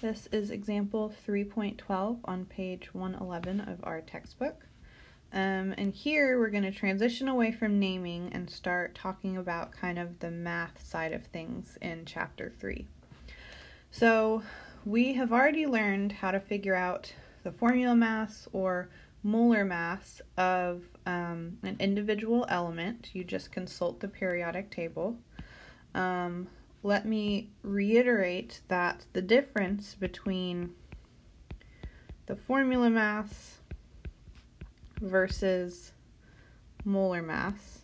This is example 3.12 on page 111 of our textbook. And here we're going to transition away from naming and start talking about kind of the math side of things in chapter 3. So we have already learned how to figure out the formula mass or molar mass of an individual element. You just consult the periodic table. Let me reiterate that the difference between the formula mass versus molar mass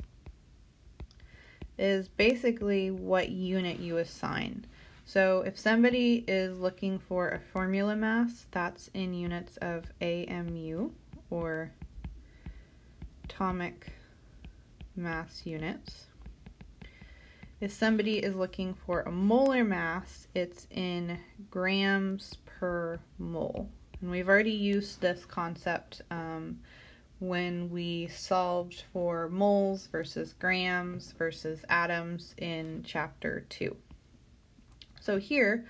is basically what unit you assign. So if somebody is looking for a formula mass, that's in units of AMU, or atomic mass units. If somebody is looking for a molar mass, it's in grams per mole. And we've already used this concept when we solved for moles versus grams versus atoms in chapter 2. So here,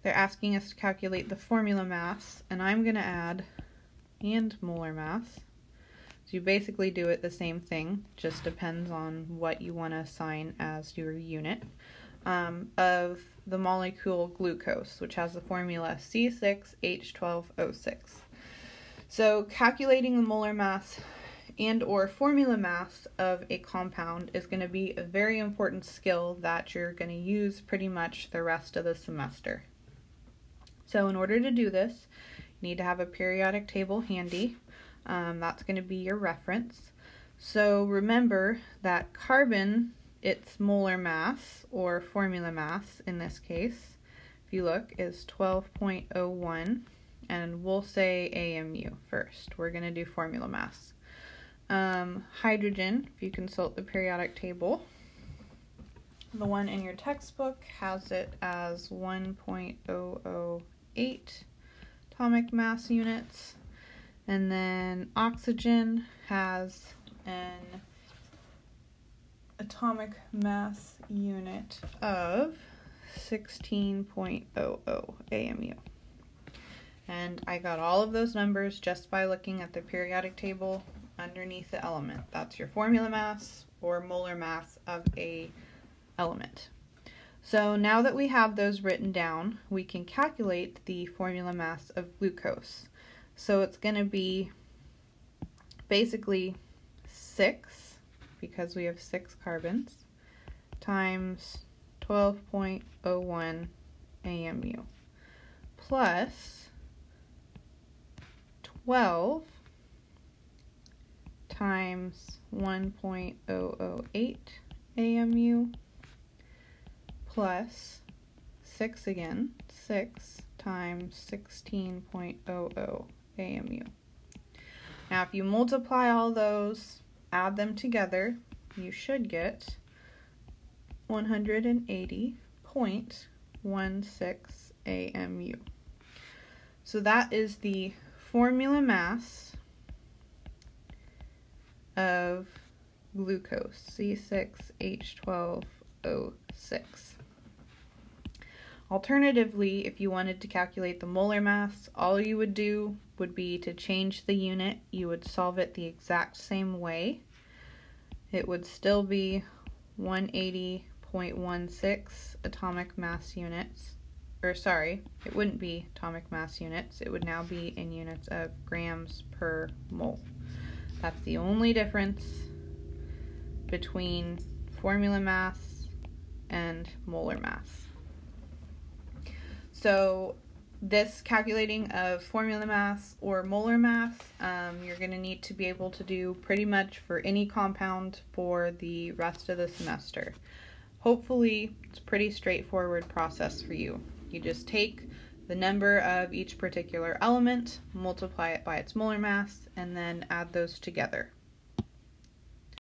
they're asking us to calculate the formula mass, and I'm going to add and molar mass. So you basically do it the same thing, just depends on what you want to assign as your unit, of the molecule glucose, which has the formula C6H12O6. So calculating the molar mass and or formula mass of a compound is going to be a very important skill that you're going to use pretty much the rest of the semester. So in order to do this, you need to have a periodic table handy. That's going to be your reference. So remember that carbon, its molar mass, or formula mass in this case, if you look, is 12.01, and we'll say AMU first. We're going to do formula mass. Hydrogen, if you consult the periodic table, the one in your textbook has it as 1.008 atomic mass units. And then oxygen has an atomic mass unit of 16.00 AMU. And I got all of those numbers just by looking at the periodic table underneath the element. That's your formula mass or molar mass of a element. So now that we have those written down, we can calculate the formula mass of glucose. So it's going to be basically 6, because we have 6 carbons, times 12.01 AMU, plus 12 times 1.008 AMU, plus 6 again, 6 times 16.00 AMU. Now if you multiply all those, add them together, you should get 180.16 AMU. So that is the formula mass of glucose, C6H12O6. Alternatively, if you wanted to calculate the molar mass, all you would do would be to change the unit. You would solve it the exact same way. It would still be 180.16 atomic mass units. Or sorry, it wouldn't be atomic mass units. It would now be in units of grams per mole. That's the only difference between formula mass and molar mass. So this calculating of formula mass or molar mass, you're going to need to be able to do pretty much for any compound for the rest of the semester. Hopefully, it's a pretty straightforward process for you. You just take the number of each particular element, multiply it by its molar mass, and then add those together.